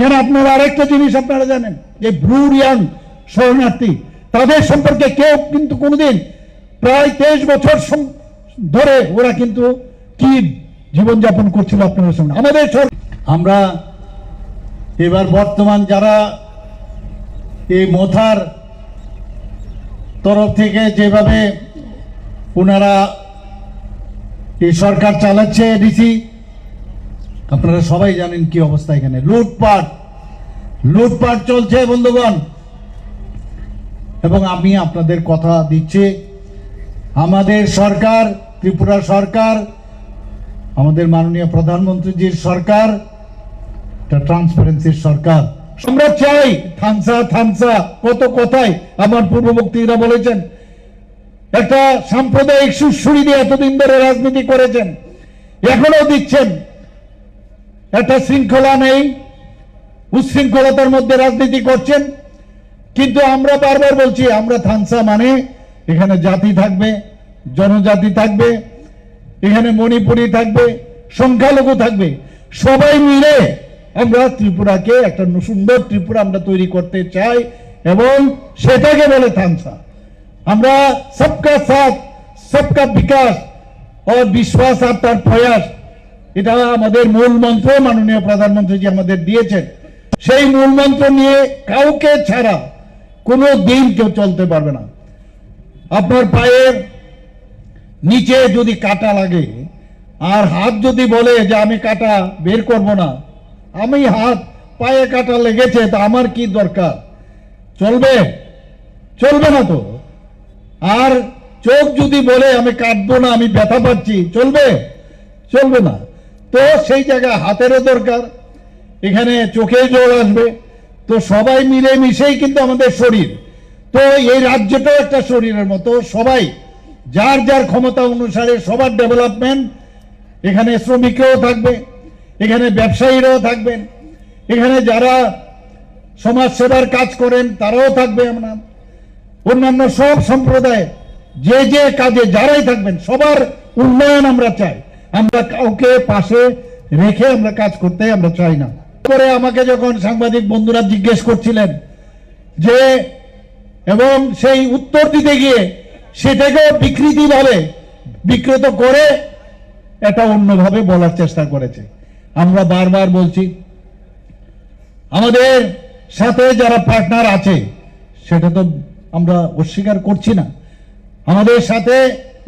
এখানে আপনারা আরেকটা জিনিস আপনারা জানেন যে ব্লু রিয়াং শরণার্থী তাদের সম্পর্কে কেউ কিন্তু কোনোদিন প্রায় 23 বছর ধরে ওরা কিন্তু কি জীবনযাপন করছিল আপনাদের সামনে আমাদের আমরা এবার বর্তমান যারা এই মোথার তরফ থেকে যেভাবে ওনারা এই সরকার চালাচ্ছে ডিসি আপনারা সবাই জানেন কি অবস্থা এখানে লুটপাট চলছে বন্ধুগণ এবং আমি আপনাদের কথা দিচ্ছি আমাদের সরকার ত্রিপুরা সরকার আমাদের মাননীয় প্রধানমন্ত্রীজির সরকার এটা ট্রান্সপারেন্সির সরকার আমরা চাই থামসা কত কথাই আমার পূর্ববক্তারা বলেছেন একটা সাম্প্রদায়িক সুরসুরি দিয়ে এতদিন ধরে রাজনীতি করেছেন এখনো দিচ্ছেন একটা শৃঙ্খলা নেই উচ্ছৃঙ্খলতার মধ্যে রাজনীতি করছেন কিন্তু আমরা বারবার বলছি আমরা থামসা মানে এখানে জাতি থাকবে জনজাতি থাকবে এখানে মণিপুরি থাকবে সংখ্যালঘু থাকবে সবাই মিলে আমরা ত্রিপুরাকে একটা সুন্দর ত্রিপুরা আমরা তৈরি করতে চাই এবং সেটাকে বলে থামসা আমরা সবকা সাথ সবকা বিকাশ ও বিশ্বাস আর তার প্রয়াস এটা আমাদের মূল মন্ত্র মাননীয় প্রধানমন্ত্রীজি আমাদের দিয়েছেন সেই মূল মন্ত্র নিয়ে কাউকে ছাড়া কোনো দিন কেউ চলতে পারবে না আপনার পায়ের নিচে যদি কাটা লাগে আর হাত যদি বলে যে আমি কাটা বের করব না আমি হাত পায়ে কাটা লেগেছে তা আমার কি দরকার চলবে না তো আর চোখ যদি বলে আমি কাটবো না আমি ব্যথা পাচ্ছি চলবে না তো সেই জায়গায় হাতেরও দরকার এখানে চোখে জল আসবে তো সবাই মিলে মিশেই কিন্তু আমাদের শরীর তো এই রাজ্যটাও একটা শরীরের মতো সবাই যার যার ক্ষমতা অনুসারে সবার ডেভেলপমেন্ট এখানে শ্রমিকরাও থাকবে এখানে ব্যবসায়ীরাও থাকবেন এখানে যারা সমাজ সেবার কাজ করেন তারাও থাকবে আমরা অন্যান্য সব সম্প্রদায় যে কাজে যারাই থাকবেন সবার উন্নয়ন আমরা চাই আমরা কাউকে পাশে রেখে আমরা কাজ করতে আমরা চাই না করে আমাকে যখন সাংবাদিক বন্ধুরা জিজ্ঞেস করছিলেন যে এবং সেই উত্তর দিতে গিয়ে সেটাকে বিকৃত করে এটা অন্যভাবে বলার চেষ্টা করেছে আমরা বারবার বলছি আমাদের সাথে যারা পার্টনার আছে সেটা তো আমরা অস্বীকার করছি না আমাদের সাথে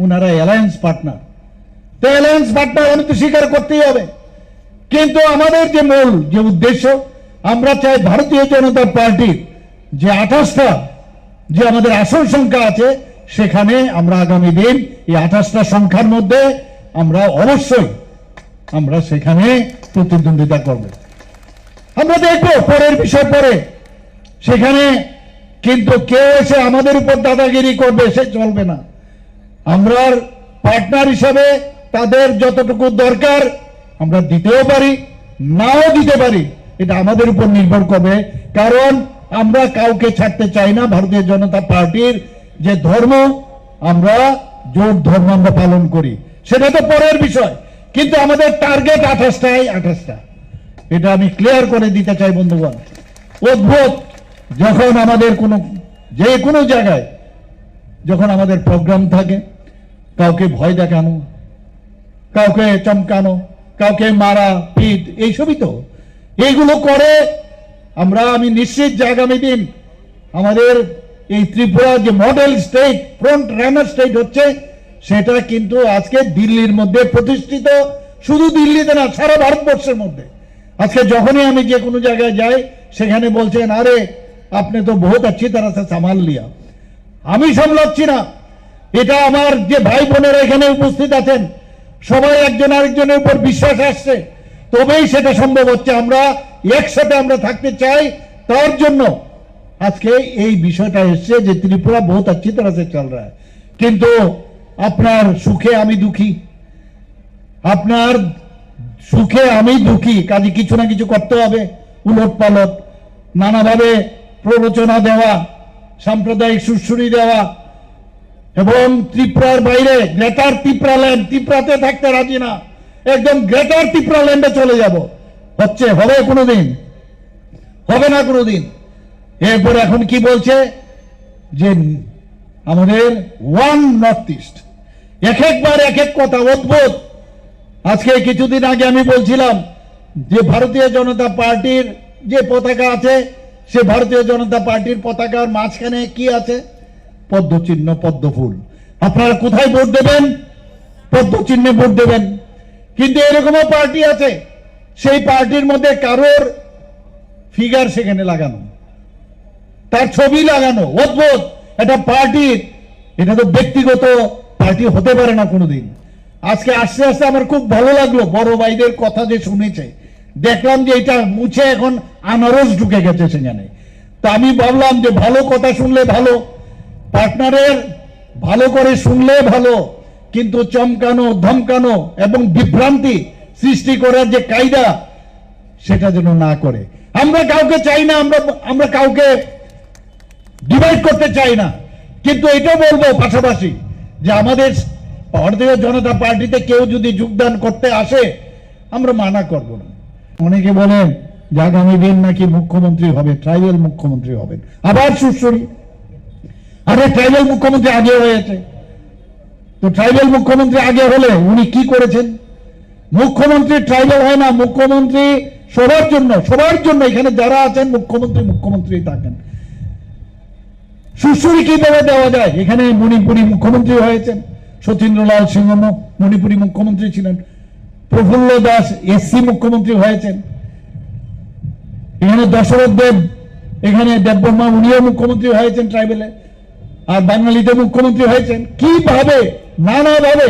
ওনারা অ্যালায়েন্স পার্টনার তো অ্যালায়েন্স পার্টনার উনি তো স্বীকার করতেই হবে কিন্তু আমাদের যে মূল যে উদ্দেশ্য আমরা চাই ভারতীয় জনতা পার্টির যে 28টা যে আমাদের আসন সংখ্যা আছে সেখানে আমরা আগামী দিন এই 28টা সংখ্যার মধ্যে আমরা অবশ্যই আমরা সেখানে প্রতিদ্বন্দ্বিতা করব আমরা দেখব পরের বিষয় পরে সেখানে কিন্তু কেউ এসে আমাদের উপর দাদাগিরি করবে সে চলবে না আমরা পার্টনার হিসাবে তাদের যতটুকু দরকার আমরা দিতেও পারি নাও দিতে পারি এটা আমাদের উপর নির্ভর করবে কারণ আমরা কাউকে ছাড়তে চাই না ভারতীয় জনতা পার্টির যে ধর্ম আমরা জোট ধর্ম আমরা পালন করি সেটা তো পরের বিষয় কিন্তু আমাদের টার্গেট 28টা এটা আমি ক্লিয়ার করে দিতে চাই বন্ধুগণ অদ্ভুত যখন আমাদের যে কোনো জায়গায় যখন আমাদের প্রোগ্রাম থাকে কাউকে ভয় দেখানো কাউকে চমকানো কাউকে মারা পিট এইসবই তো এইগুলো করে আমি নিশ্চিত যে আগামী দিন আমাদের এই ত্রিপুরা যে model state front runner state হচ্ছে সেটা কিন্তু আজকে দিল্লির মধ্যে প্রতিষ্ঠিত শুধু দিল্লিতে না সারা ভারতবর্ষের মধ্যে আজকে যখনই আমি যে কোনো জায়গায় যাই সেখানে বলছেন আরে আপনি তো বহুত अच्छी तरह से संभाल लिया আমি সামলাচ্ছি না এটা আমার যে ভাই বোনেরা এখানে উপস্থিত আছেন সবাই একজন আরেকজনের উপর বিশ্বাস আসছে তবেই সেটা সম্ভব হচ্ছে আমরা একসাথে আমরা থাকতে চাই তার জন্য আজকে এই বিষয়টা এসছে যে ত্রিপুরা বহুত अच्छी तरह से चल रहा है কিন্তু আপনার সুখে আমি দুঃখী আপনার সুখে আমি দুঃখী কাজে কিছু না কিছু করতে হবে উলটপালট নানাভাবে প্ররোচনা দেওয়া সাম্প্রদায়িক সুরসুরি দেওয়া এবং ত্রিপুরার বাইরে গ্রেটার ত্রিপুরাল্যান্ড ত্রিপুরাতে থাকতে রাজি না একদম গ্রেটার ত্রিপুরাল্যান্ডে চলে যাব হবে কোনোদিন হবে না কোনোদিন। এরপর এখন কি বলছে যে আমাদের ওয়ান নর্থ ইস্ট, এক একবার এক এক কথা অদ্ভুত। আজকে কিছুদিন আগে আমি বলছিলাম যে ভারতীয় জনতা পার্টির যে পতাকা আছে, সে ভারতীয় জনতা পার্টির পতাকার মাঝখানে কি আছে? পদ্ম চিহ্ন, পদ্ম ফুল। আপনারা কোথায় ভোট দেবেন? পদ্ম চিহ্নে ভোট দেবেন। কিন্তু এরকমও পার্টি আছে, সেই পার্টির মধ্যে কারোর ফিগার সেখানে লাগানো, তার ছবি লাগানো। অদ্ভুত। এটা পার্টির, এটা তো ব্যক্তিগত পার্টি হতে পারে না কোনোদিন। আজকে আস্তে আস্তে আমার খুব ভালো লাগলো, বড় ভাইদের কথা যে শুনেছে, দেখলাম যে এটা মুছে এখন আনারস ঢুকে গেছে সেখানে। তো আমি ভাবলাম যে ভালো কথা শুনলে ভালো, পার্টনারের ভালো করে শুনলে ভালো, কিন্তু চমকানো, ধমকানো এবং বিভ্রান্তি সৃষ্টি করার যে কায়দা, সেটা যেন না করে। আমরা কাউকে চাই না, আমরা কাউকে ডিভাইড করতে চাই না, কিন্তু এটা বলবো পাশাপাশি যে আমাদের ভারতীয় জনতা পার্টিতে কেউ যদি যোগদান করতে আসে, আমরা মানা করব না। অনেকে বলেন যে আগামী দিন নাকি মুখ্যমন্ত্রী হবে, ট্রাইবাল মুখ্যমন্ত্রী হবেন। আবার সুশ্রী, আরে ট্রাইবাল মুখ্যমন্ত্রী আগে হয়েছে, তো ট্রাইবাল মুখ্যমন্ত্রী আগে হলে উনি কি করেছেন? মুখ্যমন্ত্রী ট্রাইবাল হয় না, মুখ্যমন্ত্রী সবার জন্য, সবার জন্য। এখানে যারা আছেন মুখ্যমন্ত্রী, মুখ্যমন্ত্রী থাকেন। সুশ্রী কিভাবে দেওয়া যায়? এখানে মণিপুরী মুখ্যমন্ত্রী হয়েছেন, সতীন্দ্রলাল সিংহ মণিপুরী মুখ্যমন্ত্রী ছিলেন, প্রফুল্ল দাস এসসি মুখ্যমন্ত্রী হয়েছেন, এখানে দশরথ দেব, এখানে দেববর্মা উনিও মুখ্যমন্ত্রী হয়েছেন ট্রাইবেলে, আর বাঙালিতে মুখ্যমন্ত্রী হয়েছেন। কিভাবে, নানাভাবে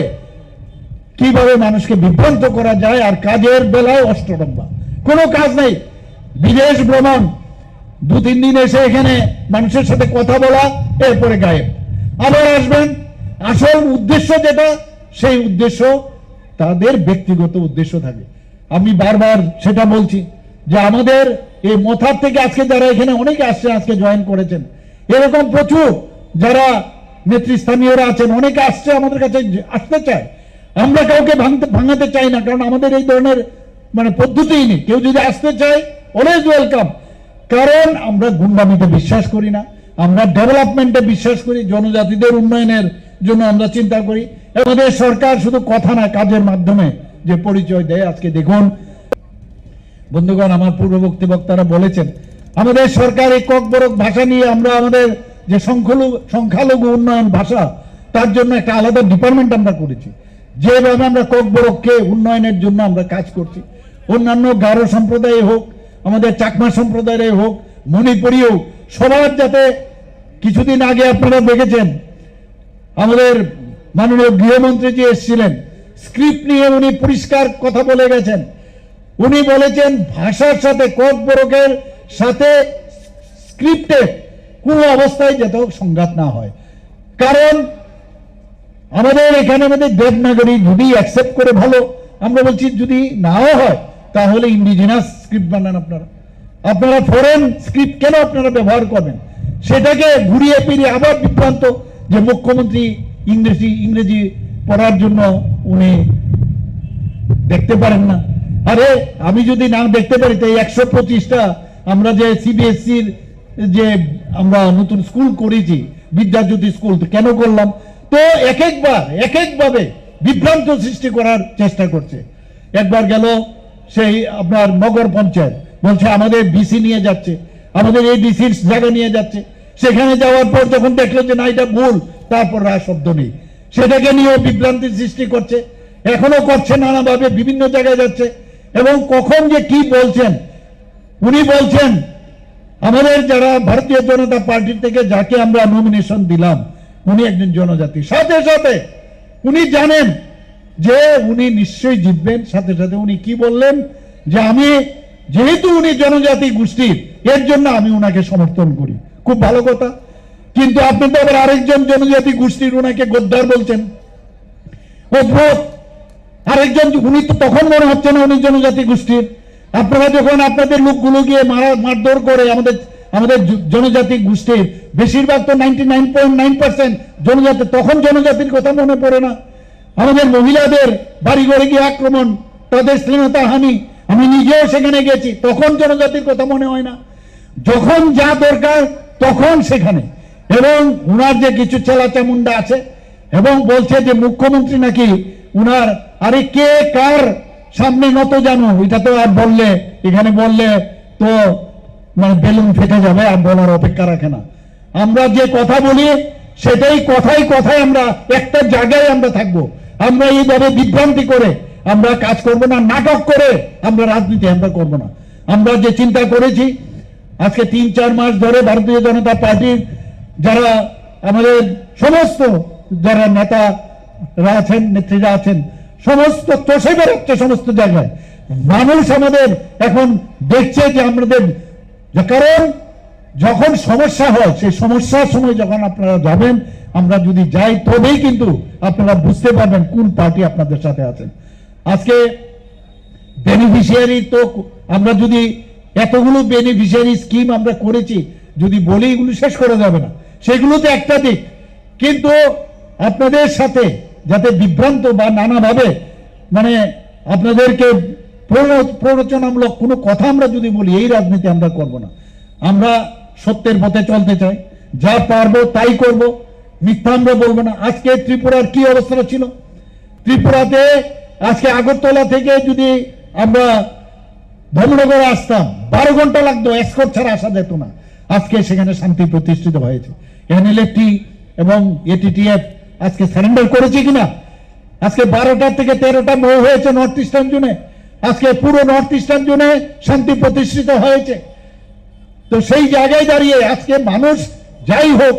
কিভাবে মানুষকে বিভ্রান্ত করা যায়। আর কাজের বেলায় অষ্টরম্ভা, কোনো কাজ নেই। বিদেশ ভ্রমণ, 2-3 দিন এসে এখানে মানুষের সাথে কথা বলা, এরপরে গায়েব, আবার আসবেন। আসল উদ্দেশ্য যেটা, সেই উদ্দেশ্য তাদের ব্যক্তিগত উদ্দেশ্য থাকে। আমি বারবার সেটা বলছি যে আমাদের এই মথার থেকে আজকে যারা এখানে অনেকে আসছে, আজকে জয়েন করেছেন, এরকম প্রচুর যারা নেতৃস্থানীয়রা আছেন, অনেকে আসছে আমাদের কাছে, আসতে চায়। আমরা কাউকে ভাঙাতে চাই না, কারণ আমাদের এই ধরনের পদ্ধতিই নেই। কেউ যদি আসতে চায়, অলওয়েজ ওয়েলকাম। কারণ আমরা গুন্ডামিতে বিশ্বাস করি না, আমরা ডেভেলপমেন্টে বিশ্বাস করি, জনজাতিদের উন্নয়নের জন্য আমরা চিন্তা করি। আমাদের সরকার শুধু কথা না, কাজের মাধ্যমে যে পরিচয় দেয়। আজকে দেখুন বন্ধুগণ, আমার পূর্ববর্তী বক্তারা বলেছেন, আমাদের সরকার এই ককবরক ভাষা নিয়ে আমরা আমাদের যে সংখ্যালঘু উন্নয়ন ভাষা, তার জন্য একটা আলাদা ডিপার্টমেন্ট আমরা করেছি। যেভাবে আমরা ককবরককে উন্নয়নের জন্য আমরা কাজ করছি, অন্যান্য গারো সম্প্রদায় হোক, আমাদের চাকমা সম্প্রদায়ের হোক, মণিপুরী হোক, সবার যাতে। কিছুদিন আগে আপনারা দেখেছেন আমাদের মাননীয় গৃহমন্ত্রী যে এসেছিলেন, স্ক্রিপ্ট নিয়ে উনি পরিষ্কার কথা বলে গেছেন। উনি বলেছেন ভাষার সাথে, ককবরকের সাথে স্ক্রিপ্টের কোনো অবস্থায় যাতে সংঘাত না হয়। কারণ আমাদের এখানে আমাদের দেবনাগরী যদি অ্যাকসেপ্ট করে ভালো, আমরা বলছি যদি নাও হয় তাহলে ইন্ডিজিনাস স্ক্রিপ্ট বানান। আপনারা ফরেন স্ক্রিপ্ট কেন আপনারা ব্যবহার করবেন? সেটাকে ঘুরিয়ে ফিরিয়ে আবার বিভ্রান্ত যে মুখ্যমন্ত্রী ইংরেজি পড়ার জন্য উনি দেখতে পারেন না। আরে আমি যদি না দেখতে পারি তো 125টা আমরা যে সিবিএসসির যে আমরা নতুন স্কুল করেছি, বিদ্যাজ্যোতি স্কুল, তো কেন করলাম? তো এক একভাবে বিভ্রান্ত সৃষ্টি করার চেষ্টা করছে। একবার গেল সেই আপনার নগর পঞ্চায়েত, বলছে আমাদের ডিসি নিয়ে যাচ্ছে, আমাদের এই ডিসির জায়গা নিয়ে যাচ্ছে। সেখানে যাওয়ার পর যখন দেখলো যে না এটা ভুল, তারপর আর শব্দ নেই। সেটাকে নিয়েও বিভ্রান্তি সৃষ্টি করছে, এখনো করছে, নানাভাবে বিভিন্ন জায়গায় যাচ্ছে। এবং কখন যে কি বলছেন, উনি বলছেন আমাদের যারা ভারতীয় জনতা পার্টি থেকে যাকে আমরা নমিনেশন দিলাম, উনি একজন জনজাতি। সাথে সাথে উনি জানেন যে উনি নিশ্চয়ই জিতবেন। সাথে সাথে উনি কি বললেন যে আমি যেহেতু উনি জনজাতি গোষ্ঠীর, এর জন্য আমি ওনাকে সমর্থন করি। খুব ভালো কথা। কিন্তু আপনি তো আবার আরেকজন জনজাতি গোষ্ঠীর ওনাকে গদ্দার বলছেন। অদ্ভুত। আরেকজন, উনি তো তখন মনে হচ্ছে না উনি জনজাতি গোষ্ঠীর। আপনারা যখন আপনাদের লোকগুলো গিয়ে মারধর করে আমাদের জনজাতি গোষ্ঠীর, বেশিরভাগ তো 99.9% জনজাতি, তখন জনজাতির কথা মনে পড়ে না। আমাদের মহিলাদের বাড়ি ঘরে গিয়ে আক্রমণ, তাদের শ্লীলতা হানি, আমি নিজেও সেখানে গেছি, তখন জনজাতির কথা মনে হয় না। যখন যা দরকার তখন সেখানে। এবং উনার যে কিছু চেলাচামুন্ডা আছে এবং বলছে যে মুখ্যমন্ত্রী নাকি উনার, আরে কে কার সামনে নত জানো, এটা তো আর বললে এখানে বললে তো মানে বেলুন ফেটে যাবে, আর বলার অপেক্ষা রাখে না। আমরা যে কথা বলি সেটাই কথায় কথায় আমরা একটা জায়গায় আমরা থাকবো। আমরা এইভাবে বিভ্রান্তি করে আমরা কাজ করব না, নাটক করে আমরা রাজনীতি আমরা করব না। আমরা যে চিন্তা করেছি আজকে 3-4 মাস ধরে ভারতীয় জনতা পার্টির যারা আমাদের সমস্ত যারা নেতারা আছেন, নেত্রীরা আছেন, সমস্ত চষে বেরোচ্ছে সমস্ত জায়গায়। মানুষ আমাদের এখন দেখছে যে আমাদের, কারণ যখন সমস্যা হয় সেই সমস্যার সময় যখন আপনারা যাবেন, আমরা যদি যাই তবেই কিন্তু আপনারা বুঝতে পারবেন কোন পার্টি আপনাদের সাথে আছেন। আজকে বেনিফিশিয়ারি তো আমরা যদি এতগুলো বেনিফিশিয়ারি স্কিম আমরা করেছি, যদি বলি এগুলো শেষ করা যাবে না, সেগুলো তো একটা দিক। কিন্তু আপনাদের সাথে যাতে বিভ্রান্ত বা নানাভাবে মানে আপনাদেরকে প্ররোচনামূলক কোনো কথা আমরা যদি বলি, এই রাজনীতি আমরা করব না। আমরা সত্যের পথে চলতে চাই, যা পারবো তাই করব, মিথ্যা আমরা বলবো না। আজকে ত্রিপুরার কি অবস্থা ছিল, ত্রিপুরাতে আজকে আগরতলা থেকে যদি আমরা ধর্মনগরে আসতাম 12 ঘন্টা লাগতো, এসকর্ট ছাড়া আসা যেত না। আজকে সেখানে শান্তি প্রতিষ্ঠিত হয়েছে। এনএলএফটি এবং এটিটিএফ আজকে সারেন্ডার করেছে কিনা, আজকে 12টা থেকে 13টা মৌ হয়েছে নর্থ ইস্টার্ন জোনে, আজকে পুরো নর্থ ইস্টার্ন জোনে শান্তি প্রতিষ্ঠিত হয়েছে। তো সেই জায়গায় দাঁড়িয়ে আজকে মানুষ যাই হোক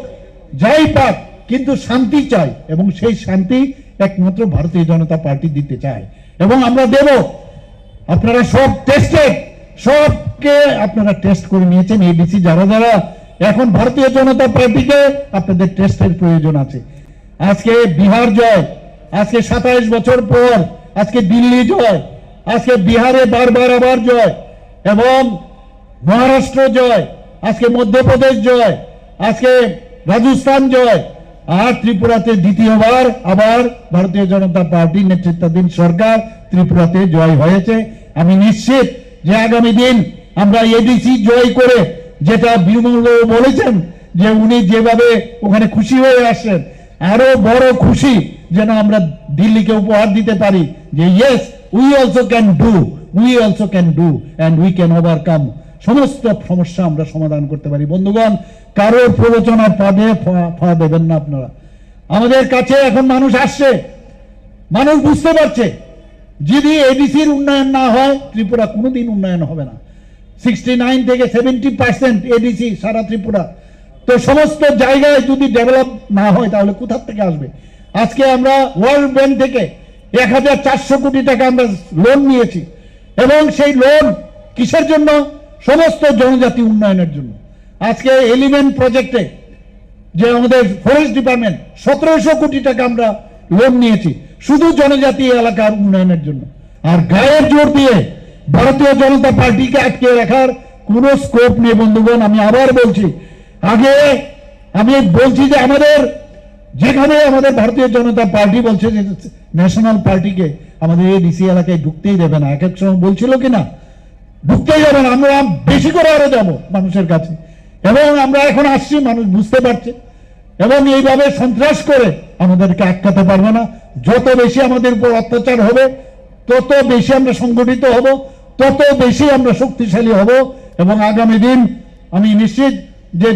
যাই পাক কিন্তু শান্তি চায়, এবং সেই শান্তি একমাত্র ভারতীয় জনতা পার্টি দিতে চায় এবং আমরা দেব। আপনারা সব টেস্টেড, সবকে আপনারা টেস্ট করে নিয়েছেন। এডিসি যারা যারা এখন ভারতীয় জনতা পার্টিকে আপনাদের টেস্টের প্রয়োজন আছে। আজকে বিহার জয়, আজকে 27 বছর পর আজকে দিল্লি জয়, আজকে বিহারে বারবার আবার জয়, এবং মহারাষ্ট্র জয়, আজকে মধ্যপ্রদেশ জয়, আজকে রাজস্থান জয়, আর ত্রিপুরাতে দ্বিতীয়বার আবার ভারতীয় জনতা পার্টির নেতৃত্বাধীন সরকার ত্রিপুরাতে জয় হয়েছে। আমি নিশ্চিত যে আগামী দিন আমরা এডিসি জয় করে, যেটা বিমল বলেছেন যে উনি যেভাবে ওখানে খুশি হয়ে আসছেন, আরো বড় খুশি যেন আমরা দিল্লিকে উপহার দিতে পারি যে yes we also can do, we also can do and we can overcome. সমস্ত সমস্যা আমরা সমাধান করতে পারি। বন্ধুগণ, কারো প্ররোচনার পাবে ফা দেবেন না আপনারা। আমাদের কাছে এখন মানুষ আসছে, মানুষ বুঝতে পারছে যদি এডিসির উন্নয়ন না হয় ত্রিপুরা কোনোদিন উন্নয়ন হবে না। 69 থেকে 70% এডিসি সারা ত্রিপুরা। তো সমস্ত জায়গায় যদি ডেভেলপ না হয় তাহলে কোথা থেকে আসবে? আজকে আমরা ওয়ার্ল্ড ব্যাংক থেকে 1400 কোটি টাকা আমরা লোন নিয়েছি, এবং সেই লোন কিসের জন্য? সমস্ত জনজাতি উন্নয়নের জন্য। আজকে এলিমেন্ট প্রজেক্টে যে আমাদের ফরেস্ট ডিপার্টমেন্ট 1700 কোটি টাকা আমরা লোন নিয়েছি শুধু জনজাতি এলাকার উন্নয়নের জন্য। আর গায়ের জোর দিয়ে ভারতীয় জনতা পার্টিকে আটকে রাখার কোনো স্কোপ নেই। বন্ধুগণ, আমি আবার বলছি, আগে আমি বলছি যে আমাদের যেখানে আমাদের ভারতীয় জনতা পার্টি বলছে যে ন্যাশনাল পার্টিকে আমাদের এই ডিসি এলাকায় ঢুকতেই দেবে না, এক এক সময় বলছিল কিনা ঢুকতেই যাবে না, আমরা বেশি করে আরো যাব মানুষের কাছে। এবং আমরা এখন আসছি, মানুষ বুঝতে পারছে, এবং এইভাবে সন্ত্রাস করে আমাদেরকে আটকাতে পারবে না। যত বেশি আমাদের উপর অত্যাচার হবে তত বেশি আমরা সংগঠিত হব, তত বেশি আমরা শক্তিশালী হব। এবং আগামী দিন আমি নিশ্চিত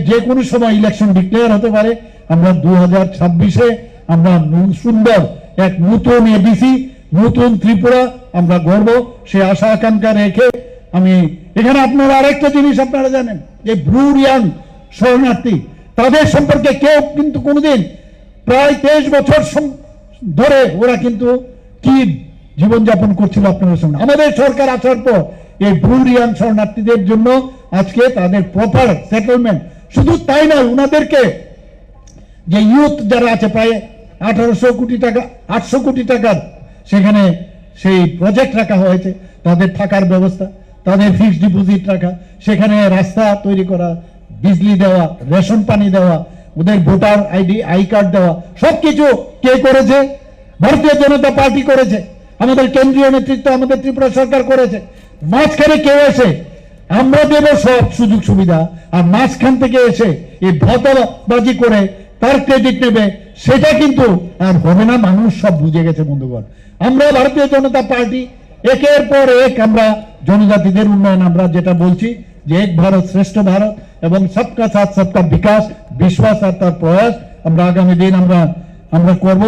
যে কোনো সময় ইলেকশন ডিক্লেয়ার হতে পারে। আমরা 2026-এ আমরা সুন্দর এক নতুন এডিসি, নতুন ত্রিপুরা আমরা গড়ব, সে আশা আকাঙ্ক্ষা রেখে আমি এখানে আপনারা আরেকটা জিনিস আপনারা জানেন যে ব্রু রিয়াং শরণার্থী, তাদের সম্পর্কে কেউ কিন্তু কোনোদিন প্রায় 23 বছর ধরে ওরা কিন্তু কি জীবনযাপন করছিল আপনাদের সামনে। আমাদের সরকার আসার পর এই ব্রু রিয়াং শরণার্থীদের জন্য আজকে তাদের প্রপার সেটেলমেন্ট, শুধু তাই নয়, ওনাদেরকে যে ইউথ যারা আছে প্রায় 1800 কোটি টাকা 800 কোটি টাকার সেখানে সেই প্রজেক্ট রাখা হয়েছে, তাদের থাকার ব্যবস্থা, তাদের ফিক্সড ডিপোজিট রাখা, সেখানে রাস্তা তৈরি করা, বিজলি দেওয়া, রেশন পানি দেওয়া, ওদের ভোটার আইডি আই কার্ড দেওয়া, সবকিছু কে করেছে? ভারতীয় জনতা পার্টি করেছে, আমাদের কেন্দ্রীয় নেতৃত্ব, আমাদের ত্রিপুরা সরকার করেছে। মাঝখানে কেউ এসে আমরা দেব সব সুযোগ সুবিধা, আর মাঝখান থেকে এসে এই ভোটবাজি করে তার ক্রেডিট নেবে, সেটা কিন্তু আর হবে না। মানুষ সব বুঝে গেছে বন্ধুগণ। আমরা ভারতীয় জনতা পার্টি একের পর এক আমরা জনজাতিদের উন্নয়ন, আমরা যেটা বলছি যে এক ভারত শ্রেষ্ঠ ভারত এবং সবকা সাথ সবকা বিকাশ, বিশ্বাস আর তার প্রয়াস আমরা আগামী দিন আমরা করব।